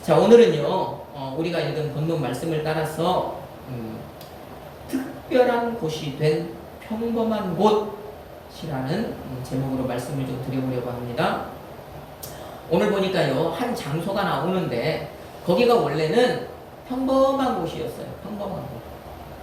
자, 오늘은요, 우리가 읽은 본문 말씀을 따라서 특별한 곳이 된 평범한 곳이라는 제목으로 말씀을 좀 드려보려고 합니다. 오늘 보니까요, 한 장소가 나오는데 거기가 원래는 평범한 곳이었어요. 평범한 곳.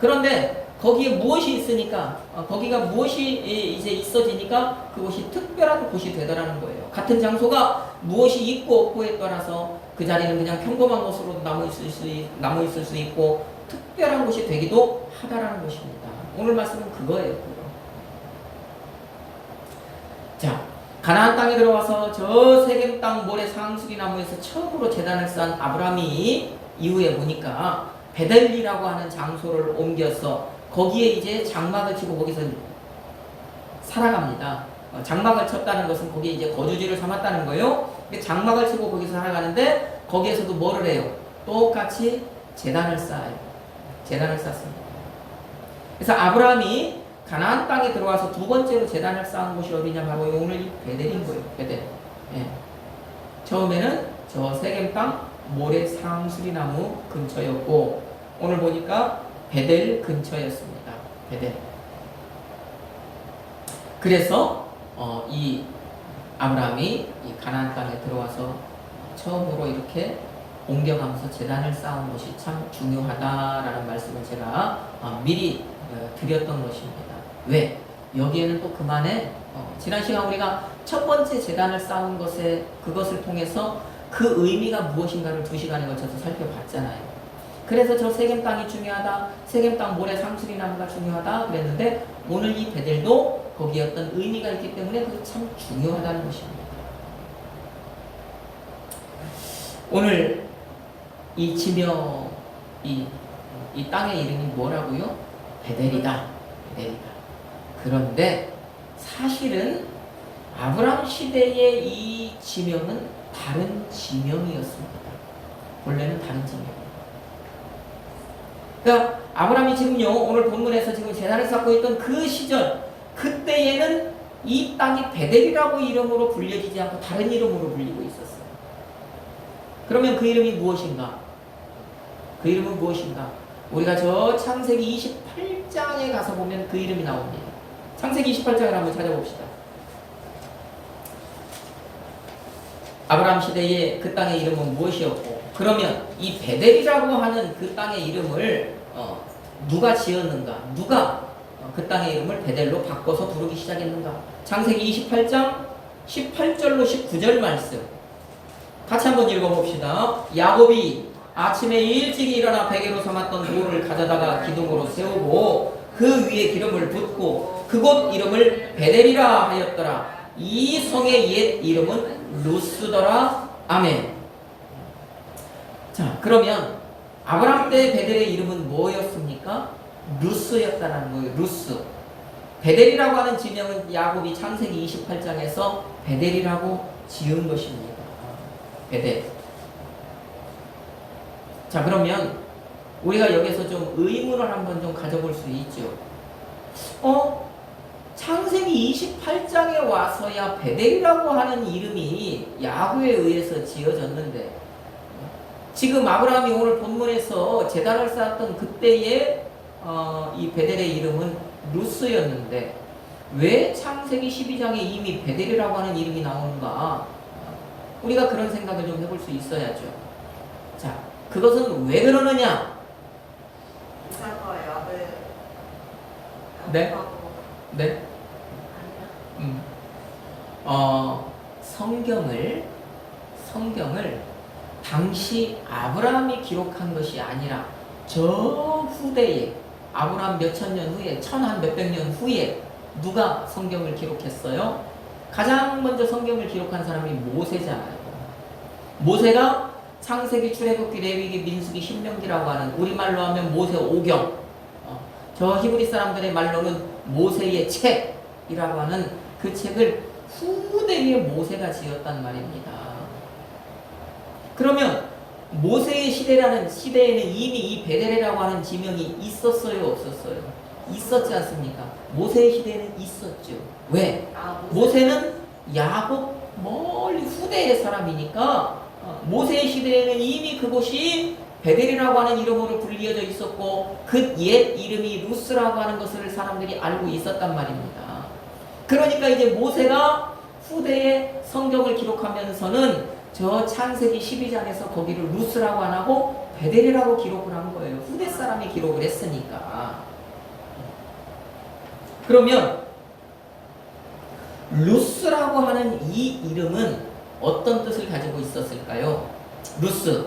그런데 거기에 무엇이 있으니까, 거기가 무엇이 이제 있어지니까 그곳이 특별한 곳이 되더라는 거예요. 같은 장소가 무엇이 있고 없고에 따라서 그 자리는 그냥 평범한 곳으로 남아있을 수 있고 특별한 곳이 되기도 하다라는 것입니다. 오늘 말씀은 그거예요. 그거. 자, 가나안 땅에 들어와서 저 세겜 땅 모래 상수리 나무에서 처음으로 제단을 쌓은 아브라함이 이후에 보니까 베델리라고 하는 장소를 옮겨서 거기에 이제 장막을 치고 거기서 살아갑니다. 장막을 쳤다는 것은 거기에 이제 거주지를 삼았다는 거예요. 장막을 치고 거기서 살아가는데 거기에서도 뭐를 해요? 똑같이 제단을 쌓아요. 제단을 쌓습니다. 그래서 아브라함이 가나안 땅에 들어와서 두 번째로 제단을 쌓은 곳이 어디냐? 바로 오늘 이 베델인 거예요. 베델. 예. 처음에는 저 세겜 땅 모래 상수리 나무 근처였고 오늘 보니까 베델 근처였습니다. 베델. 그래서 이 아브라함이 이 가나안 땅에 들어와서 처음으로 이렇게 옮겨가면서 제단을 쌓은 것이 참 중요하다라는 말씀을 제가 미리 드렸던 것입니다. 왜? 여기에는 또 그만에 지난 시간 우리가 첫 번째 제단을 쌓은 그것을 통해서 그 의미가 무엇인가를 2시간에 걸쳐서 살펴봤잖아요. 그래서 저 세겜 땅이 중요하다, 세겜 땅 모래 상수리 나무가 중요하다 그랬는데 오늘 이 베델도 거기에 어떤 의미가 있기 때문에 그게 참 중요하다는 것입니다. 오늘 이 지명, 이 땅의 이름이 뭐라고요? 베델이다. 베델이다. 그런데 사실은 아브라함 시대의 이 지명은 다른 지명이었습니다. 원래는 다른 지명이에요. 그러니까 아브라함이 지금요 오늘 본문에서 지금 제단을 쌓고 있던 그 시절 그때에는 이 땅이 베델이라고 이름으로 불려지지 않고 다른 이름으로 불리고 있었어요. 그러면 그 이름이 무엇인가? 그 이름은 무엇인가? 우리가 저 창세기 28장에 가서 보면 그 이름이 나옵니다. 창세기 28장을 한번 찾아봅시다. 아브라함 시대의 그 땅의 이름은 무엇이었고 그러면 이 베델이라고 하는 그 땅의 이름을 누가 지었는가? 누가 그 땅의 이름을 베델로 바꿔서 부르기 시작했는가? 창세기 28장 18절로 19절 말씀 같이 한번 읽어봅시다. 야곱이 아침에 일찍 일어나 베개로 삼았던 돌을 가져다가 기둥으로 세우고 그 위에 기름을 붓고 그곳 이름을 베델이라 하였더라. 이 성의 옛 이름은 루스더라. 아멘. 자, 그러면 아브라함 때 베델의 이름은 뭐였습니까? 루스였다는 거예요. 루스. 베델이라고 하는 지명은 야곱이 창세기 28장에서 베델이라고 지은 것입니다. 베델. 자, 그러면 우리가 여기서 좀 의문을 한번 좀 가져볼 수 있죠. 창세기 28장에 와서야 베델이라고 하는 이름이 야훼에 의해서 지어졌는데 지금 아브라함이 오늘 본문에서 제단을 쌓았던 그때의 이 베델의 이름은 루스였는데 왜 창세기 12장에 이미 베델이라고 하는 이름이 나오는가? 우리가 그런 생각을 좀 해볼 수 있어야죠. 자, 그것은 왜 그러느냐? 네? 네? 성경을 당시 아브라함이 기록한 것이 아니라 저 후대에 아브라함 몇천 년 후에 천한 몇백 년 후에 누가 성경을 기록했어요? 가장 먼저 성경을 기록한 사람이 모세잖아요. 모세가 창세기, 출애굽기, 레위기, 민수기, 신명기라고 하는 우리말로 하면 모세 오경 저 히브리 사람들의 말로는 모세의 책이라고 하는 그 책을 후대에 모세가 지었단 말입니다. 그러면 모세의 시대에는 이미 이 베델이라고 하는 지명이 있었어요, 없었어요? 있었지 않습니까? 모세의 시대에는 있었죠. 왜? 모세는 야곱 멀리 후대의 사람이니까 모세의 시대에는 이미 그곳이 베델이라고 하는 이름으로 불리어져 있었고 그 옛 이름이 루스라고 하는 것을 사람들이 알고 있었단 말입니다. 그러니까 이제 모세가 후대에 성경을 기록하면서는 저 창세기 12장에서 거기를 루스라고 안 하고 베델이라고 기록을 한 거예요. 후대 사람이 기록을 했으니까. 그러면 루스라고 하는 이 이름은 어떤 뜻을 가지고 있었을까요? 루스.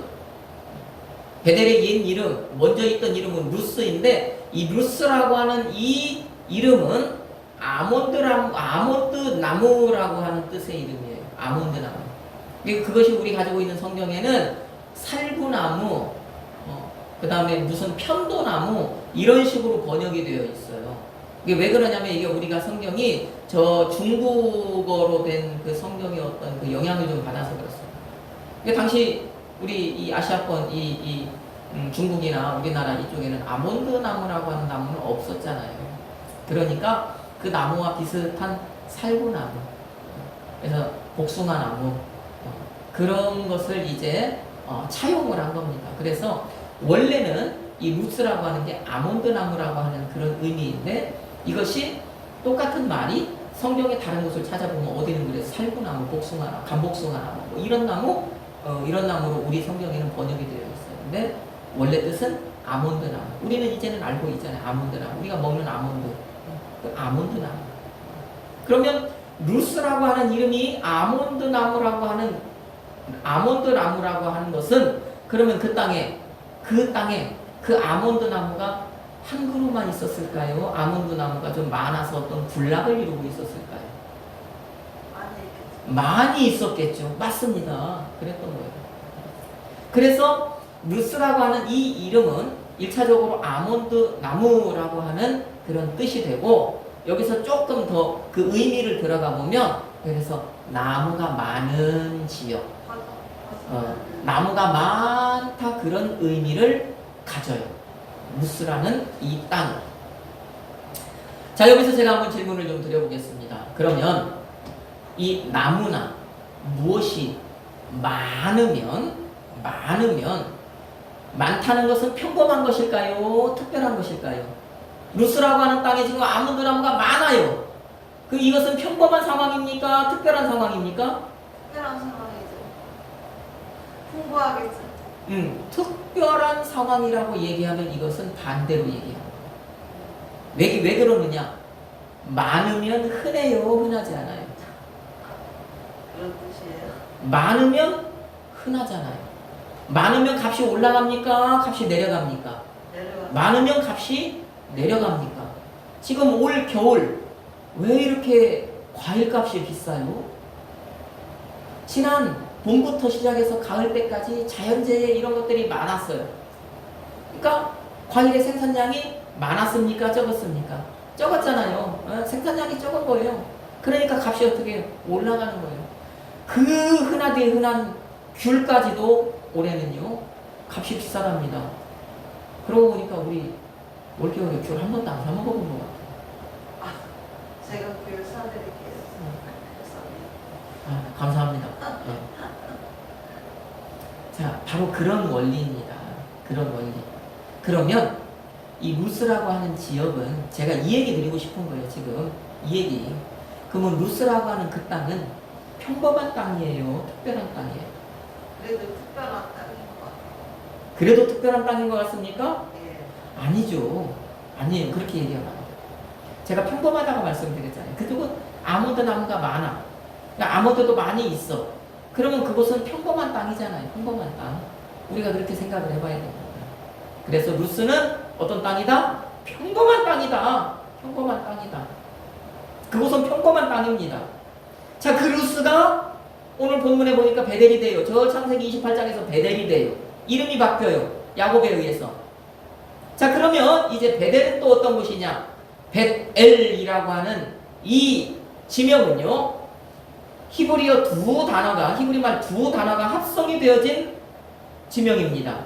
베델의 옛 이름, 먼저 있던 이름은 루스인데 이 루스라고 하는 이 이름은 아몬드 나무라고 하는 뜻의 이름이에요. 아몬드 나무. 그것이 우리 가지고 있는 성경에는 살구나무, 그 다음에 무슨 편도나무 이런 식으로 번역이 되어 있어요. 이게 왜 그러냐면 이게 우리가 성경이 저 중국어로 된 그 성경의 어떤 그 영향을 좀 받아서 그렇습니다. 이게 당시 우리 이 아시아권 중국이나 우리나라 이쪽에는 아몬드 나무라고 하는 나무는 없었잖아요. 그러니까 그 나무와 비슷한 살구나무, 그래서 복숭아나무 그런 것을 이제 차용을 한 겁니다. 그래서 원래는 이 루스라고 하는 게 아몬드 나무라고 하는 그런 의미인데 이것이 똑같은 말이 성경의 다른 곳을 찾아보면 어디는 그래서 살구나무, 복숭아나무, 감복숭아나무 뭐 이런 나무로 우리 성경에는 번역이 되어 있어요. 근데 원래 뜻은 아몬드 나무. 우리는 이제는 알고 있잖아요. 아몬드 나무. 우리가 먹는 아몬드. 그 아몬드 나무. 그러면 루스라고 하는 이름이 아몬드 나무라고 하는 것은 그러면 그 땅에 그 아몬드 나무가 한 그루만 있었을까요? 아몬드 나무가 좀 많아서 어떤 군락을 이루고 있었을까요? 많이 있었겠죠. 맞습니다. 그랬던 거예요. 그래서 루스라고 하는 이 이름은 1차적으로 아몬드 나무라고 하는 그런 뜻이 되고 여기서 조금 더 그 의미를 들어가 보면 그래서 나무가 많은 지역, 나무가 많다 그런 의미를 가져요. 루스라는 이 땅. 자, 여기서 제가 한번 질문을 좀 드려보겠습니다. 그러면 이 나무나 무엇이 많다는 것은 평범한 것일까요? 특별한 것일까요? 루스라고 하는 땅에 지금 아몬드 나무가 많아요. 이것은 평범한 상황입니까? 특별한 상황입니까? 특별한 상황이죠. 풍부하겠죠. 특별한 상황이라고 얘기하면 이것은 반대로 얘기합니다. 왜 그러느냐? 많으면 흔해요, 흔하지 않아요? 그런 뜻이에요. 많으면 흔하잖아요. 많으면 값이 올라갑니까? 값이 내려갑니까? 많으면 값이 내려갑니까? 지금 올 겨울 왜 이렇게 과일 값이 비싸요? 지난 봄부터 시작해서 가을 때까지 자연재해 이런 것들이 많았어요. 그러니까 과일의 생산량이 많았습니까? 적었습니까? 적었잖아요. 생산량이 적은 거예요. 그러니까 값이 어떻게 올라가는 거예요. 그 흔하디 흔한 귤까지도 올해는요 값이 비싸답니다. 그러고 보니까 우리 올겨울에 귤 한 번도 안 사 먹어본 것 같아요. 제가 귤 사드릴게요. 감사합니다. 네. 자, 바로 그런 원리입니다. 그런 원리. 그러면 이 루스라고 하는 지역은 제가 이 얘기 드리고 싶은 거예요. 지금 이 얘기. 그러면 루스라고 하는 그 땅은 평범한 땅이에요? 특별한 땅이에요? 그래도 특별한 땅인 것 같아요. 그래도 특별한 땅인 것 같습니까? 예. 아니죠. 아니에요. 그렇게 얘기하면 안 돼요. 제가 평범하다고 말씀드렸잖아요. 그리고 아몬드 나무가 많아. 그러니까 아몬드도 많이 있어. 그러면 그곳은 평범한 땅이잖아요. 평범한 땅. 우리가 그렇게 생각을 해봐야 됩니다. 그래서 루스는 어떤 땅이다? 평범한 땅이다. 평범한 땅이다. 그곳은 평범한 땅입니다. 자, 그 루스가 오늘 본문에 보니까 베델이 돼요. 저 창세기 28장에서 베델이 돼요. 이름이 바뀌어요. 야곱에 의해서. 자, 그러면 이제 베델은 또 어떤 곳이냐? 벳엘이라고 하는 이 지명은요, 히브리말 두 단어가 합성이 되어진 지명입니다.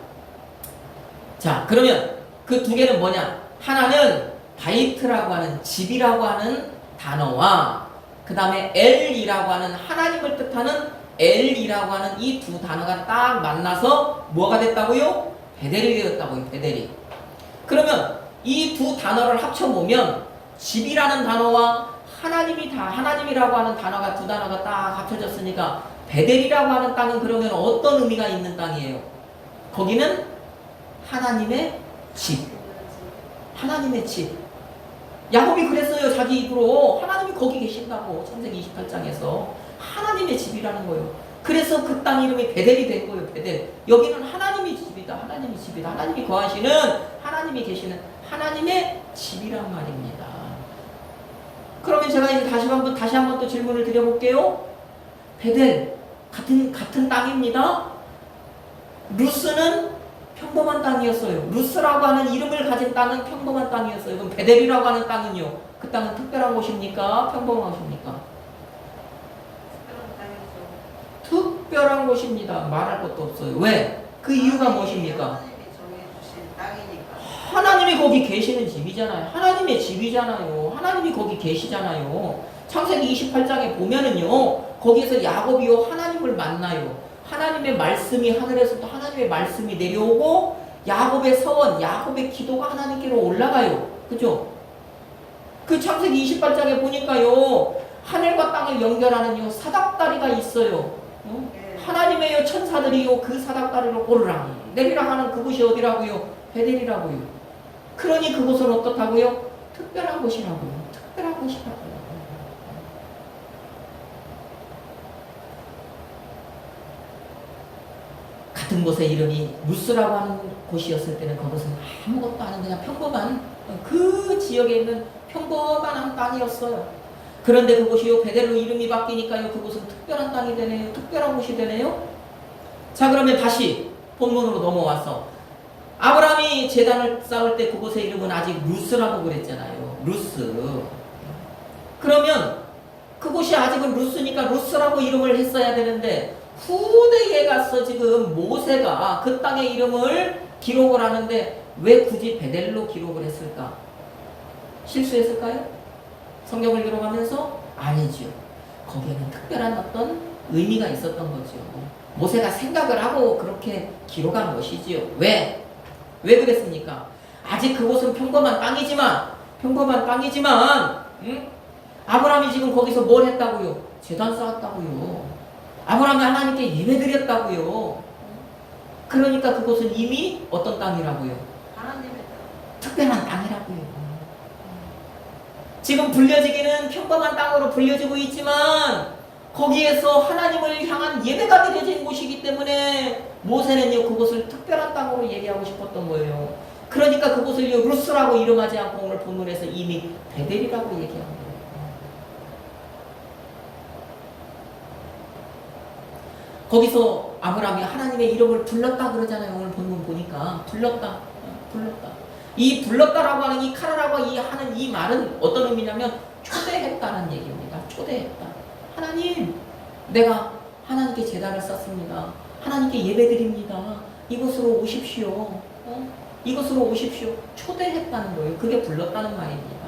자, 그러면 그 두 개는 뭐냐? 하나는 바이트라고 하는 집이라고 하는 단어와 그 다음에 엘이라고 하는 하나님을 뜻하는 엘이라고 하는 이 두 단어가 딱 만나서 뭐가 됐다고요? 베델이 되었다고요. 베델이. 그러면 이 두 단어를 합쳐보면 집이라는 단어와 하나님이라고 하는 단어가 두 단어가 딱 합쳐졌으니까 베델이라고 하는 땅은 그러면 어떤 의미가 있는 땅이에요? 거기는 하나님의 집. 하나님의 집. 야곱이 그랬어요. 자기 입으로. 하나님이 거기 계신다고. 창세기 28장에서. 하나님의 집이라는 거예요. 그래서 그 땅 이름이 베델이 된 거예요. 베델. 여기는 하나님의 집이다. 하나님의 집이다. 하나님이 거하시는, 하나님이 계시는 하나님의 집이란 말입니다. 그러면 제가 이제 다시 한번 또 질문을 드려볼게요. 베델. 같은 땅입니다. 루스는 평범한 땅이었어요. 루스라고 하는 이름을 가진 땅은 평범한 땅이었어요. 그럼 베델이라고 하는 땅은요? 그 땅은 특별한 곳입니까? 평범한 곳입니까? 특별한 곳입니다. 말할 것도 없어요. 왜? 그 이유가 무엇입니까? 하나님이 정해주신 땅이니까. 하나님이 거기 계시는 집이잖아요. 하나님의 집이잖아요. 하나님이 거기 계시잖아요. 창세기 28장에 보면은요, 거기에서 야곱이요 하나님을 만나요. 하나님의 말씀이 하늘에서부터 하나님의 말씀이 내려오고 야곱의 서원, 야곱의 기도가 하나님께로 올라가요. 그죠? 그 창세기 28장에 보니까요, 하늘과 땅을 연결하는 사닥다리가 있어요. 하나님의 천사들이요 그 사닥다리를 오르락 내리락 하는 그곳이 어디라고요? 베델이라고요. 그러니 그곳은 어떻다고요? 특별한 곳이라고요. 특별한 곳이라고요. 같은 곳의 이름이 루스라고 하는 곳이었을 때는 그것은 아무것도 아닌 그냥 평범한 그 지역에 있는 평범한 한 땅이었어요. 그런데 그곳이요 베델로 이름이 바뀌니까요 그곳은 특별한 땅이 되네요. 특별한 곳이 되네요. 자, 그러면 다시 본문으로 넘어와서 아브라함이 제단을 쌓을 때 그곳의 이름은 아직 루스라고 그랬잖아요. 루스. 그러면 그곳이 아직은 루스니까 루스라고 이름을 했어야 되는데 후대에 가서 지금 모세가 그 땅의 이름을 기록을 하는데 왜 굳이 베델로 기록을 했을까? 실수했을까요? 성경을 기록하면서? 아니죠. 거기에는 특별한 어떤 의미가 있었던 거죠. 모세가 생각을 하고 그렇게 기록한 것이지요. 왜? 왜 그랬습니까? 아직 그곳은 평범한 땅이지만 아브라함이 지금 거기서 뭘 했다고요? 제단 쌓았다고요. 아브라함이 하나님께 예배드렸다고요. 그러니까 그곳은 이미 어떤 땅이라고요? 하나님의 땅. 특별한 땅이라고요. 지금 불려지기는 평범한 땅으로 불려지고 있지만 거기에서 하나님을 향한 예배가 드려진 곳이기 때문에 모세는요 그곳을 특별한 땅으로 얘기하고 싶었던 거예요. 그러니까 그곳을요 루스라고 이름하지 않고 오늘 본문에서 이미 베델이라고 얘기한 거예요. 거기서 아브라함이 하나님의 이름을 불렀다 그러잖아요. 오늘 본문 보니까 불렀다. 이 불렀다라고 하는 이 카라라고 하는 이 말은 어떤 의미냐면 초대했다는 얘기입니다. 초대했다. 하나님, 내가 하나님께 제단을 쌓습니다. 하나님께 예배드립니다. 이곳으로 오십시오. 이곳으로 오십시오. 초대했다는 거예요. 그게 불렀다는 말입니다.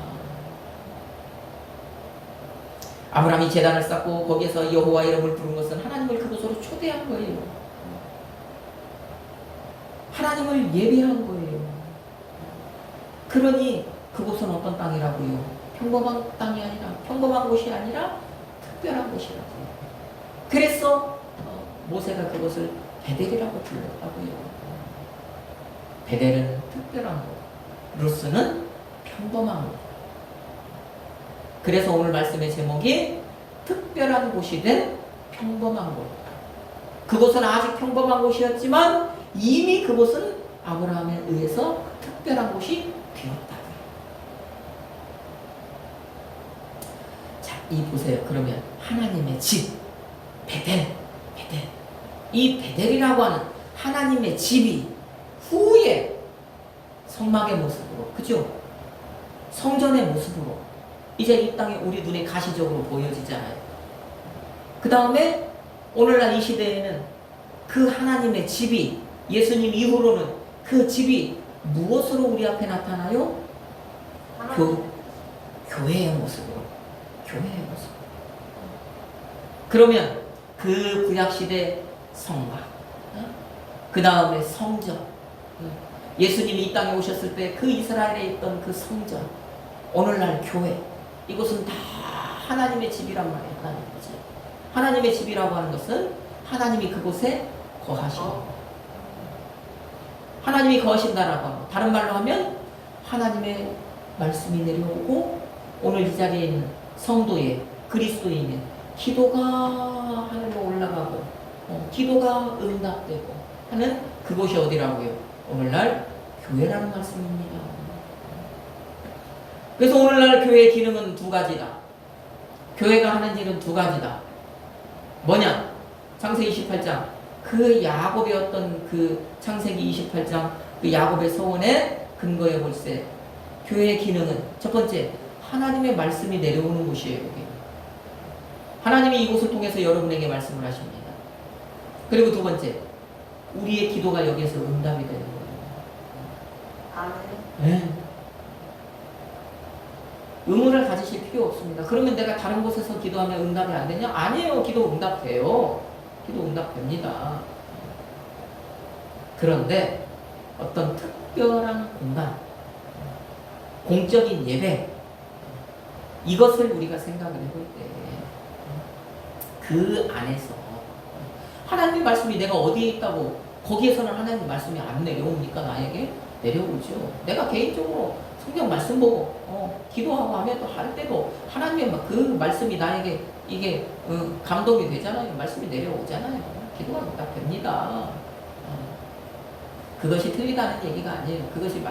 아브라함이 제단을 쌓고 거기에서 여호와 이름을 부른 것은 하나님을 그곳으로 초대한 거예요. 하나님을 예배한 거예요. 그러니 그곳은 어떤 땅이라고요? 평범한 땅이 아니라, 평범한 곳이 아니라 특별한 곳이라고요. 그래서 모세가 그곳을 베델이라고 불렀다고요. 베델은 특별한 곳, 루스는 평범한 곳. 그래서 오늘 말씀의 제목이 특별한 곳이 된 평범한 곳. 그곳은 아직 평범한 곳이었지만 이미 그곳은 아브라함에 의해서 특별한 곳이 되었다. 자, 이 보세요. 그러면 하나님의 집, 베델. 이 베델이라고 하는 하나님의 집이 후에 성막의 모습으로, 그죠? 성전의 모습으로 이제 이 땅에 우리 눈에 가시적으로 보여지잖아요. 그 다음에 오늘날 이 시대에는 그 하나님의 집이 예수님 이후로는 그 집이 무엇으로 우리 앞에 나타나요? 교회의 모습으로. 그러면 그 구약시대 성막, 그 다음에 성전, 예수님이 이 땅에 오셨을 때 그 이스라엘에 있던 그 성전, 오늘날 교회, 이곳은 다 하나님의 집이란 말이에요. 하나님의 집. 하나님의 집이라고 하는 것은 하나님이 그곳에 거하시고, 하나님이 거하신다라고 하고, 다른 말로 하면 하나님의 말씀이 내려오고, 오늘 이 자리에 있는 성도의 그리스도인의 기도가 하늘로 올라가고, 기도가 응답되고 하는 그곳이 어디라고요? 오늘날 교회라는 말씀입니다. 그래서 오늘날 교회의 기능은 두 가지다. 교회가 하는 일은 두 가지다. 뭐냐? 창세기 28장. 그 야곱의 어떤 그 창세기 28장 그 야곱의 서원의 근거에 볼세. 교회의 기능은 첫 번째, 하나님의 말씀이 내려오는 곳이에요. 여기. 하나님이 이곳을 통해서 여러분에게 말씀을 하십니다. 그리고 두 번째, 우리의 기도가 여기에서 응답이 되는 거예요. 아멘. 네. 의문을 가지실 필요 없습니다. 그러면 내가 다른 곳에서 기도하면 응답이 안 되냐? 아니에요. 기도 응답돼요. 기도 응답됩니다. 그런데 어떤 특별한 공간, 공적인 예배, 이것을 우리가 생각을 해볼 때 그 안에서 하나님의 말씀이 내가 어디에 있다고 거기에서는 하나님의 말씀이 안 내려옵니까? 나에게? 내려오죠. 내가 개인적으로 성경 말씀 보고 기도하고 하면 또 할 때도 하나님의 그 말씀이 나에게 이게 감동이 되잖아요. 말씀이 내려오잖아요. 기도가 응답됩니다. 그것이 틀리다는 얘기가 아니에요. 그것이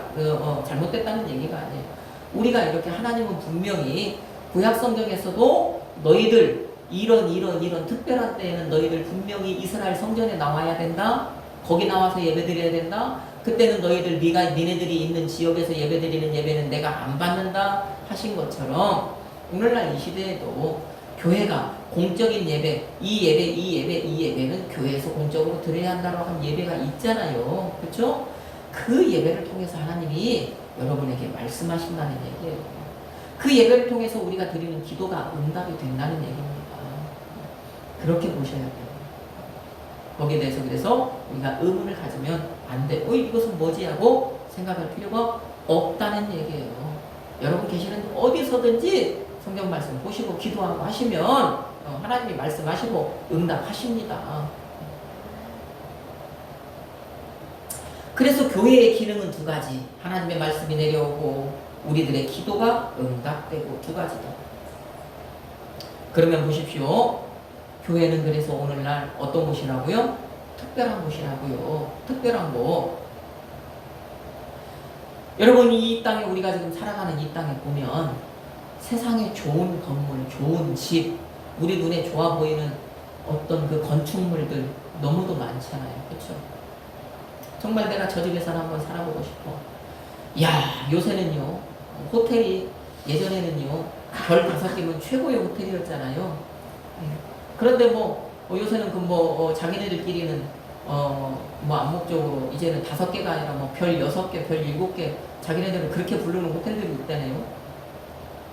잘못됐다는 얘기가 아니에요. 우리가 이렇게 하나님은 분명히 구약 성경에서도 너희들 이런 특별한 때에는 너희들 분명히 이스라엘 성전에 나와야 된다. 거기 나와서 예배드려야 된다. 그때는 너희들 니네들이 있는 지역에서 예배드리는 예배는 내가 안 받는다 하신 것처럼 오늘날 이 시대에도 교회가 공적인 예배, 이 예배는 교회에서 공적으로 드려야 한다고 한 예배가 있잖아요. 그렇죠? 그 예배를 통해서 하나님이 여러분에게 말씀하신다는 얘기예요. 그 예배를 통해서 우리가 드리는 기도가 응답이 된다는 얘기입니다. 그렇게 보셔야 돼요. 거기에 대해서 그래서 우리가 의문을 가지면 안 돼. 이것은 뭐지? 하고 생각할 필요가 없다는 얘기예요. 여러분 계시는 어디서든지 성경 말씀 보시고 기도하고 하시면 하나님이 말씀하시고 응답하십니다. 그래서 교회의 기능은 두 가지. 하나님의 말씀이 내려오고 우리들의 기도가 응답되고 두 가지다. 그러면 보십시오. 교회는 그래서 오늘날 어떤 곳이라고요? 특별한 곳이라고요. 특별한 곳. 여러분 이 땅에 우리가 지금 살아가는 이 땅에 보면 세상에 좋은 건물, 좋은 집, 우리 눈에 좋아 보이는 어떤 그 건축물들 너무도 많잖아요. 그렇죠? 정말 내가 저 집에서 한번 살아보고 싶어. 야, 요새는요. 호텔이 예전에는요. 별 5개면 최고의 호텔이었잖아요. 그런데 요새는 자기네들끼리는 암묵적으로 이제는 5개가 아니라 별 6개, 별 7개 자기네들은 그렇게 부르는 호텔들이 있다네요.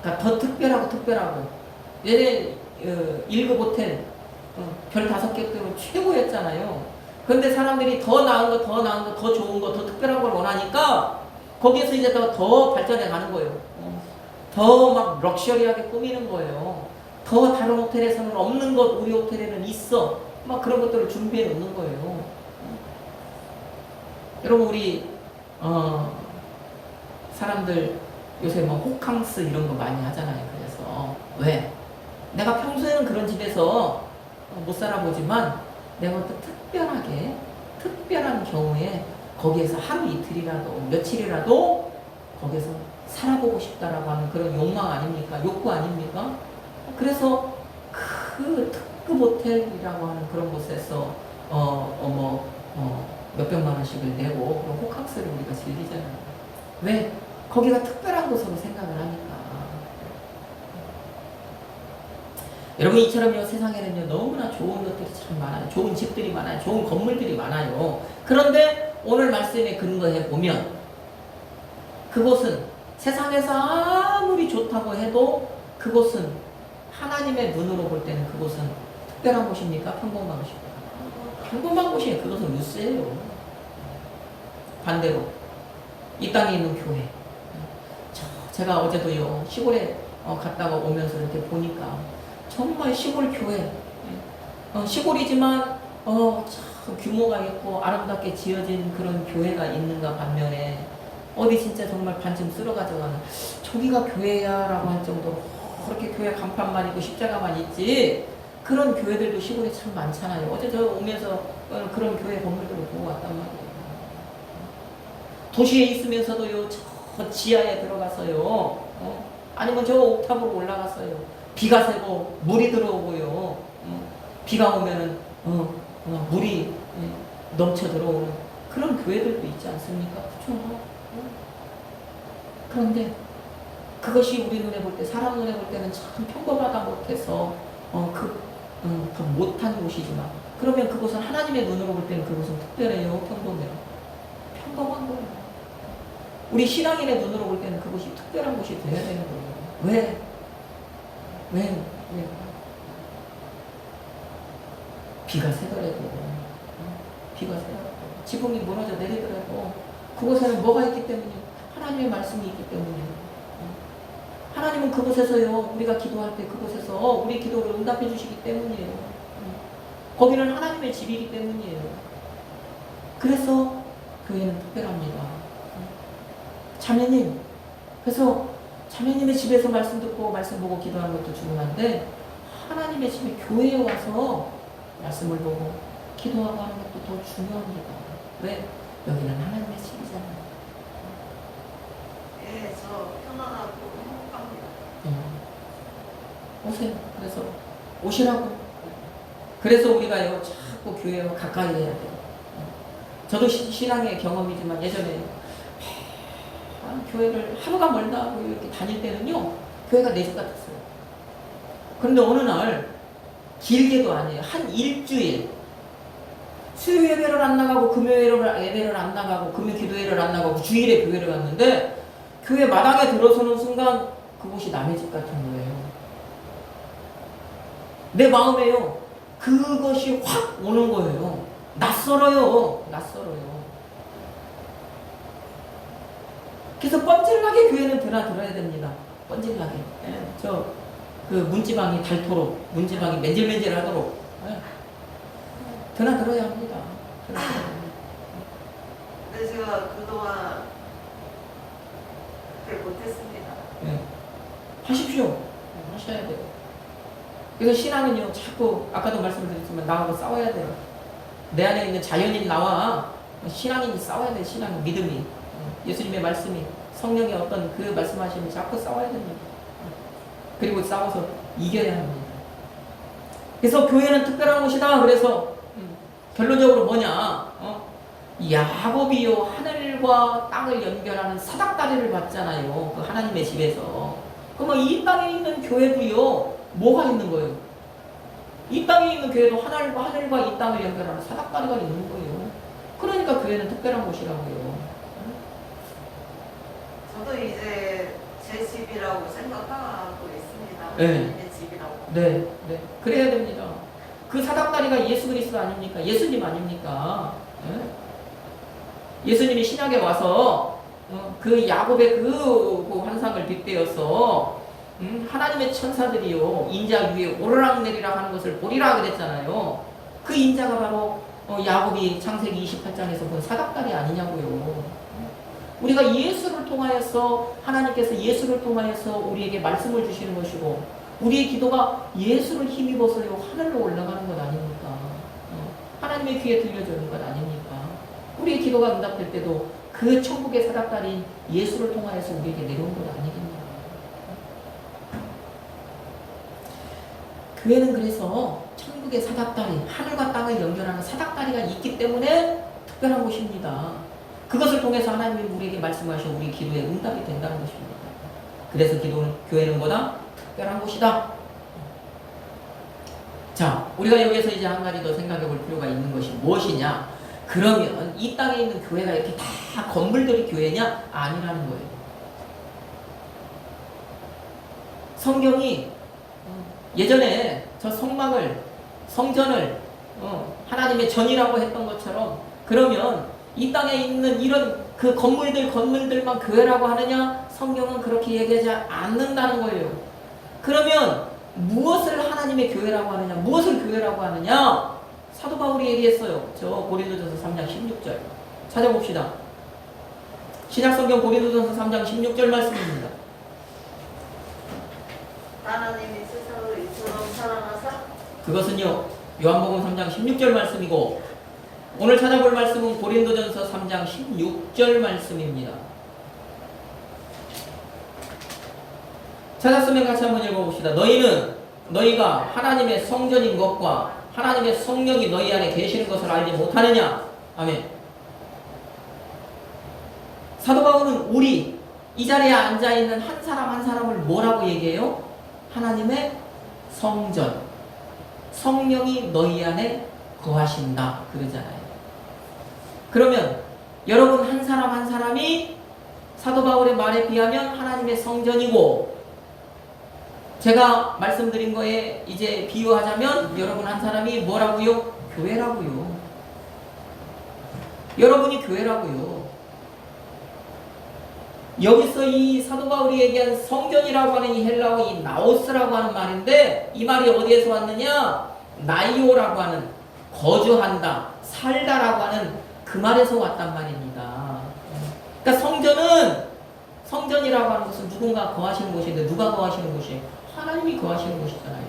그러니까 더 특별하고 얘네 1급 호텔 별 5개 때는 최고였잖아요. 그런데 사람들이 더 나은 거, 더 좋은 거, 더 특별한 걸 원하니까 거기에서 이제 더 발전해 가는 거예요. 더 막 럭셔리하게 꾸미는 거예요. 더 다른 호텔에서는 없는 것 우리 호텔에는 있어. 막 그런 것들을 준비해 놓는 거예요. 여러분 우리 사람들 요새 호캉스 이런 거 많이 하잖아요. 그래서 왜? 내가 평소에는 그런 집에서 못 살아보지만 내가 또 특별한 경우에 거기에서 하루 이틀이라도 며칠이라도 거기에서 살아보고 싶다라고 하는 그런 욕망 아닙니까? 욕구 아닙니까? 그래서 그 특급 호텔이라고 하는 그런 곳에서 몇백만 원씩을 내고 그런 호캉스를 우리가 즐기잖아요. 왜? 거기가 특별한 곳으로 생각을 하니까. 여러분 이처럼요 세상에는요 너무나 좋은 것들이 참 많아요. 좋은 집들이 많아요. 좋은 건물들이 많아요. 그런데 오늘 말씀에 근거해 보면 그곳은 세상에서 아무리 좋다고 해도 그곳은 하나님의 눈으로 볼 때는 그곳은 특별한 곳입니까? 평범한 곳입니까? 평범한 곳이에요. 그것은 뉴스예요. 반대로 이 땅에 있는 교회. 제가 어제도요 시골에 갔다가 오면서 이렇게 보니까 정말 시골 교회, 시골이지만 참 규모가 있고 아름답게 지어진 그런 교회가 있는가 반면에 어디 진짜 정말 반쯤 쓸어 가져가는 저기가 교회야라고 할 정도로 그렇게 교회 간판만 있고 십자가만 있지 그런 교회들도 시골에 참 많잖아요. 어제 저 오면서 그런 교회 건물들을 보고 왔단 말이에요. 도시에 있으면서도요 저 지하에 들어가서요 아니면 저 옥탑으로 올라갔어요. 비가 새고 물이 들어오고요 비가 오면은 물이 넘쳐 들어오는 그런 교회들도 있지 않습니까? 그렇죠? 그런데 그것이 우리 눈에 볼 때 사람 눈에 볼 때는 참 평범하다 못해서 더 못한 곳이지만 그러면 그곳은 하나님의 눈으로 볼 때는 그곳은 특별해요, 평범해요? 평범한 거예요. 우리 신앙인의 눈으로 볼 때는 그것이 특별한 곳이 되어야 되는 거예요. 왜? 비가 새더라도 비가 새더라도 지붕이 무너져 내리더라도 그곳에는 뭐가 있기 때문이에요? 하나님의 말씀이 있기 때문이에요. 하나님은 그곳에서요 우리가 기도할 때 그곳에서 우리 기도를 응답해 주시기 때문이에요. 거기는 하나님의 집이기 때문이에요. 그래서 교회는 특별합니다. 자매님, 그래서 자매님의 집에서 말씀 듣고 말씀 보고 기도하는 것도 중요한데 하나님의 집에 교회에 와서 말씀을 보고 기도하고 하는 것도 더 중요합니다. 왜? 여기는 하나님의 집이잖아요. 예, 저 편안하고 행복합니다. 오세요. 그래서 오시라고. 그래서 우리가요 자꾸 교회와 가까이 해야 돼요. 저도 신앙의 경험이지만 예전에 교회를 하루가 멀다 하고 이렇게 다닐 때는요 교회가 내 집 같았어요. 그런데 어느 날 길게도 아니에요. 한 일주일 수요 예배를 안 나가고 금요 예배를 안 나가고 금요 기도회를 안 나가고 주일에 교회를 갔는데 교회 마당에 들어서는 순간 그곳이 남의 집 같은 거예요. 내 마음에요 그것이 확 오는 거예요. 낯설어요. 그래서 뻔질나게 교회는 들어야 됩니다. 뻔질나게. 그 문지방이 닳도록, 문지방이 맨질맨질하도록 들어야 합니다. 근데 제가 그동안 그걸 못했습니다. 하십시오. 하셔야 돼요. 그래서 신앙은요, 자꾸 아까도 말씀드렸지만 나하고 싸워야 돼요. 내 안에 있는 자연인 나와 신앙인이 싸워야 돼요. 신앙 믿음이. 예수님의 말씀이 성령의 어떤 그 말씀하심이 자꾸 싸워야 됩니다. 그리고 싸워서 이겨야 합니다. 그래서 교회는 특별한 곳이다. 그래서 결론적으로 뭐냐? 야곱이요 하늘과 땅을 연결하는 사닥다리를 봤잖아요. 그 하나님의 집에서. 그러면 이 땅에 있는 교회도요 뭐가 있는 거예요? 이 땅에 있는 교회도 하늘과 이 땅을 연결하는 사닥다리가 있는 거예요. 그러니까 교회는 특별한 곳이라고요. 저도 이제 제 집이라고 생각하고 있습니다. 네. 제 집이라고. 네. 그래야 됩니다. 그 사닥다리가 예수 그리스도 아닙니까? 예수님 아닙니까? 예수님이 신약에 와서 그 야곱의 그 환상을 빗대어서 하나님의 천사들이요 인자 위에 오르락내리락 하는 것을 보리라 그랬잖아요. 그 인자가 바로 야곱이 창세기 28장에서 본 사닥다리 아니냐고요. 우리가 예수를 통하여서 하나님께서 예수를 통하여서 우리에게 말씀을 주시는 것이고 우리의 기도가 예수를 힘입어서요 하늘로 올라가는 것 아닙니까? 하나님의 귀에 들려주는 것 아닙니까? 우리의 기도가 응답될 때도 그 천국의 사닥다리 예수를 통하여서 우리에게 내려온 것 아니겠냐? 교회는 그래서 천국의 사닥다리, 하늘과 땅을 연결하는 사닥다리가 있기 때문에 특별한 곳입니다. 그것을 통해서 하나님이 우리에게 말씀하셔 우리 기도에 응답이 된다는 것입니다. 그래서 교회는 뭐다? 특별한 곳이다. 자, 우리가 여기서 이제 한 가지 더 생각해 볼 필요가 있는 것이 무엇이냐? 그러면 이 땅에 있는 교회가 이렇게 다 건물들이 교회냐? 아니라는 거예요. 성경이 예전에 저 성막을 성전을 하나님의 전이라고 했던 것처럼, 그러면 이 땅에 있는 이런 그 건물들만 교회라고 하느냐? 성경은 그렇게 얘기하지 않는다는 거예요. 그러면 무엇을 하나님의 교회라고 하느냐? 무엇을 교회라고 하느냐? 사도 바울이 얘기했어요. 저 고린도전서 3장 16절 찾아봅시다. 신약성경 고린도전서 3장 16절 말씀입니다. 하나님이 세상을 이처럼 사랑하사 그것은요, 요한복음 3장 16절 말씀이고, 오늘 찾아볼 말씀은 고린도전서 3장 16절 말씀입니다. 찾았으면 같이 한번 읽어봅시다. 너희가 하나님의 성전인 것과 하나님의 성령이 너희 안에 계시는 것을 알지 못하느냐? 아멘. 사도 바울은 우리 이 자리에 앉아있는 한 사람 한 사람을 뭐라고 얘기해요? 하나님의 성전, 성령이 너희 안에 거하신다 그러잖아요. 그러면 여러분 한 사람 한 사람이 사도 바울의 말에 비하면 하나님의 성전이고, 제가 말씀드린 거에 이제 비유하자면 여러분 한 사람이 뭐라고요? 교회라고요. 여러분이 교회라고요. 여기서 이 사도 바울이 얘기한 성전이라고 하는 이 헬라어 이 나오스라고 하는 말인데, 이 말이 어디에서 왔느냐? 나이오라고 하는 거주한다, 살다라고 하는 그 말에서 왔단 말입니다. 그러니까 성전이라고 하는 것은 누군가 거하시는 곳인데, 누가 거하시는 곳이에요? 하나님이 거하시는 곳이잖아요.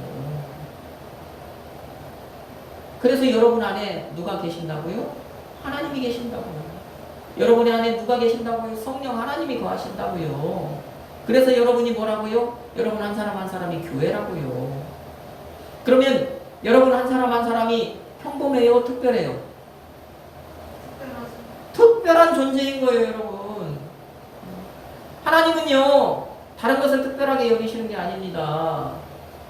그래서 여러분 안에 누가 계신다고요? 하나님이 계신다고요. 여러분의 안에 누가 계신다고요? 성령 하나님이 거하신다고요. 그래서 여러분이 뭐라고요? 여러분 한 사람 한 사람이 교회라고요. 그러면 여러분 한 사람 한 사람이 평범해요? 특별해요? 특별한 존재인 거예요, 여러분. 하나님은요, 다른 것을 특별하게 여기시는 게 아닙니다.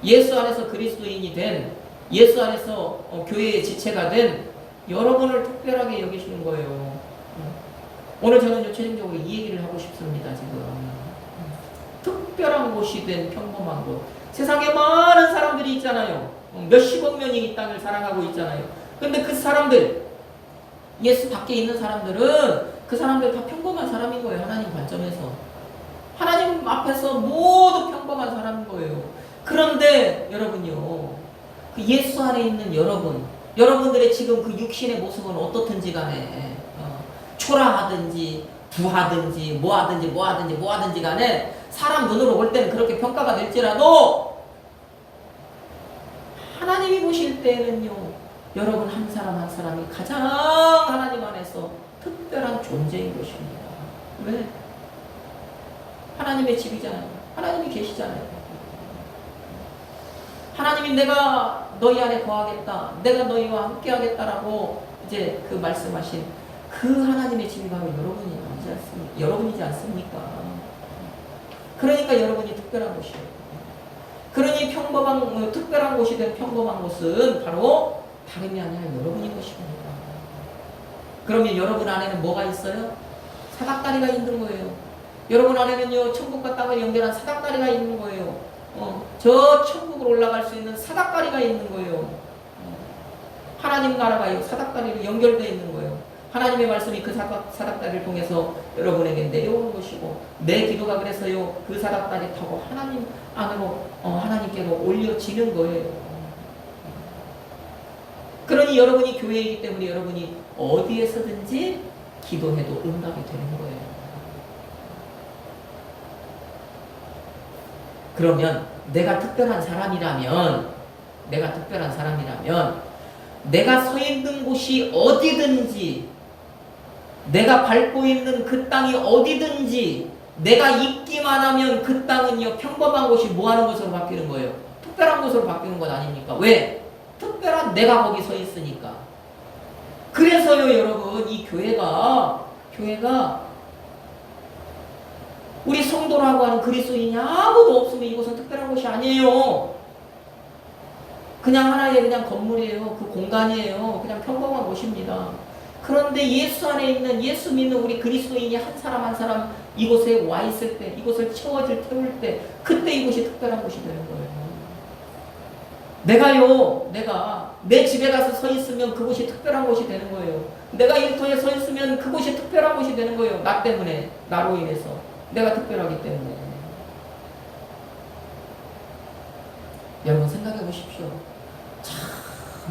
예수 안에서 그리스도인이 된, 예수 안에서 교회의 지체가 된 여러분을 특별하게 여기시는 거예요. 오늘 저는 최종적으로 이 얘기를 하고 싶습니다, 지금. 특별한 곳이 된 평범한 곳. 세상에 많은 사람들이 있잖아요. 몇십억 명이 이 땅을 사랑하고 있잖아요. 근데 그 사람들, 예수 밖에 있는 사람들은 그 사람들 다 평범한 사람인 거예요, 하나님 관점에서. 하나님 앞에서 모두 평범한 사람인 거예요. 그런데 여러분요, 그 예수 안에 있는 여러분들의 지금 그 육신의 모습은 어떻든지 간에 초라하든지 부하든지 뭐하든지 간에 사람 눈으로 볼 때는 그렇게 평가가 될지라도 하나님이 보실 때는요, 여러분 한 사람 한 사람이 가장 하나님 안에서 특별한 존재인 것입니다. 왜? 하나님의 집이잖아요. 하나님이 계시잖아요. 하나님이 내가 너희 안에 거하겠다, 내가 너희와 함께 하겠다라고 이제 그 말씀하신 그 하나님의 집이 바로 여러분이지 않습니까? 그러니까 여러분이 특별한 곳이에요. 그러니 특별한 곳이 된 평범한 곳은 바로 다름이 아니라 여러분인 것입니다. 그러면 여러분 안에는 뭐가 있어요? 사닥다리가 있는 거예요. 여러분 안에는요, 천국과 땅을 연결한 사닥다리가 있는 거예요. 저 천국으로 올라갈 수 있는 사닥다리가 있는 거예요. 하나님 나라가 사닥다리로 연결되어 있는 거예요. 하나님의 말씀이 그 사닥다리를 통해서 여러분에게 내려오는 것이고, 내 기도가 그래서요, 그 사닥다리 타고 하나님 안으로, 하나님께로 올려지는 거예요. 그러니 여러분이 교회이기 때문에 여러분이 어디에서든지 기도해도 응답이 되는 거예요. 그러면 내가 특별한 사람이라면 내가 서 있는 곳이 어디든지, 내가 밟고 있는 그 땅이 어디든지 내가 있기만 하면 그 땅은요, 평범한 곳이 뭐 하는 곳으로 바뀌는 거예요? 특별한 곳으로 바뀌는 것 아닙니까? 왜? 특별한 내가 거기 서 있으니까. 그래서요, 여러분, 이 교회가 우리 성도라고 하는 그리스도인이 아무도 없으면 이곳은 특별한 곳이 아니에요. 그냥 하나의 그냥 건물이에요. 그 공간이에요. 그냥 평범한 곳입니다. 그런데 예수 안에 있는, 예수 믿는 우리 그리스도인이 한 사람 한 사람 이곳에 와 있을 때, 이곳을 태울 때, 그때 이곳이 특별한 곳이 되는 거예요. 내가 내 집에 가서 서 있으면 그곳이 특별한 곳이 되는 거예요. 내가 일터에 서 있으면 그곳이 특별한 곳이 되는 거예요. 나 때문에, 나로 인해서. 내가 특별하기 때문에. 여러분 생각해 보십시오. 참,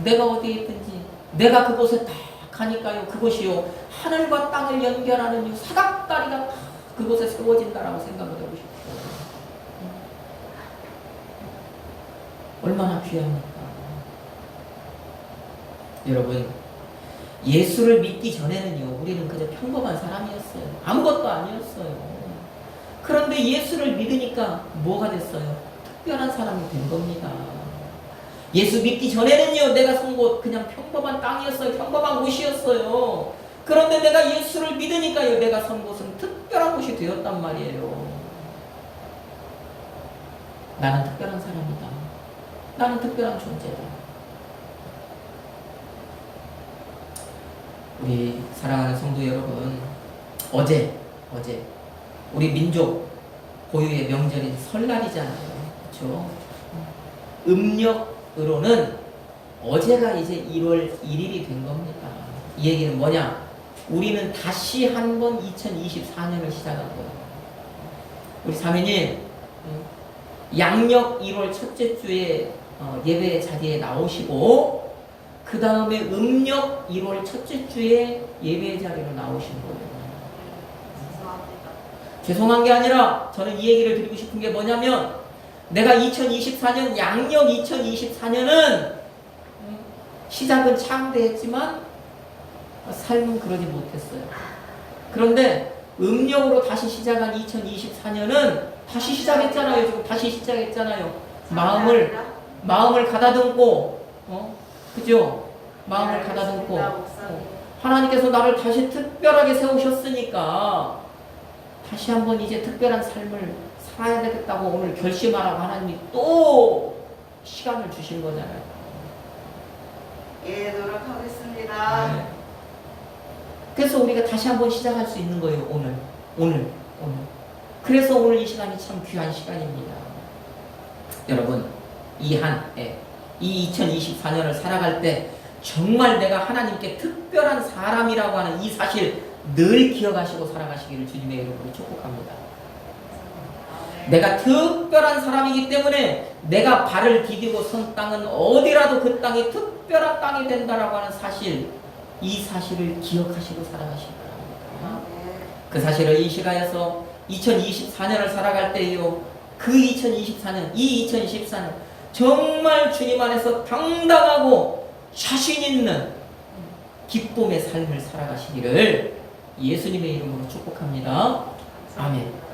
내가 어디에 있든지 내가 그곳에 딱 가니까요. 그곳이요. 하늘과 땅을 연결하는 이 사각다리가 딱 그곳에 세워진다라고 생각을 해보십시오. 얼마나 귀합니까? 여러분, 예수를 믿기 전에는요, 우리는 그저 평범한 사람이었어요. 아무것도 아니었어요. 그런데 예수를 믿으니까 뭐가 됐어요? 특별한 사람이 된 겁니다. 예수 믿기 전에는요, 내가 선 곳 그냥 평범한 땅이었어요. 평범한 곳이었어요. 그런데 내가 예수를 믿으니까요, 내가 선 곳은 특별한 곳이 되었단 말이에요. 나는 특별한 사람이다. 나는 특별한 존재다. 우리 사랑하는 성도 여러분, 어제 우리 민족 고유의 명절인 설날이잖아요. 그렇죠? 음력으로는 어제가 이제 1월 1일이 된 겁니다. 이 얘기는 뭐냐? 우리는 다시 한번 2024년을 시작한 거예요. 우리 사모님, 양력 1월 첫째 주에 예배 자리에 나오시고 그 다음에 음력 1월 첫째 주에 예배 자리로 나오신 거예요. 죄송한 게 아니라 저는 이 얘기를 드리고 싶은 게 뭐냐면, 내가 2024년 양력 2024년은 시작은 창대했지만 삶은 그러지 못했어요. 그런데 음력으로 다시 시작한 2024년은 다시 시작했잖아요. 지금 다시 시작했잖아요. 마음을 가다듬고, 그죠? 마음을 가다듬고, 하나님께서 나를 다시 특별하게 세우셨으니까 다시 한번 이제 특별한 삶을 살아야 되겠다고 오늘 결심하라고 하나님이 또 시간을 주신 거잖아요. 예, 노력하겠습니다. 네. 그래서 우리가 다시 한번 시작할 수 있는 거예요. 오늘. 그래서 오늘 이 시간이 참 귀한 시간입니다. 여러분, 이 2024년을 살아갈 때 정말 내가 하나님께 특별한 사람이라고 하는 이 사실 늘 기억하시고 살아가시기를 주님의 이름으로 축복합니다. 내가 특별한 사람이기 때문에 내가 발을 디디고 선 땅은 어디라도 그 땅이 특별한 땅이 된다라고 하는 사실, 이 사실을 기억하시고 살아가시기 바랍니다. 그 사실을 인식하여서 2024년을 살아갈 때요, 그 2024년, 이 2024년 정말 주님 안에서 당당하고 자신 있는 기쁨의 삶을 살아가시기를 예수님의 이름으로 축복합니다. 아멘.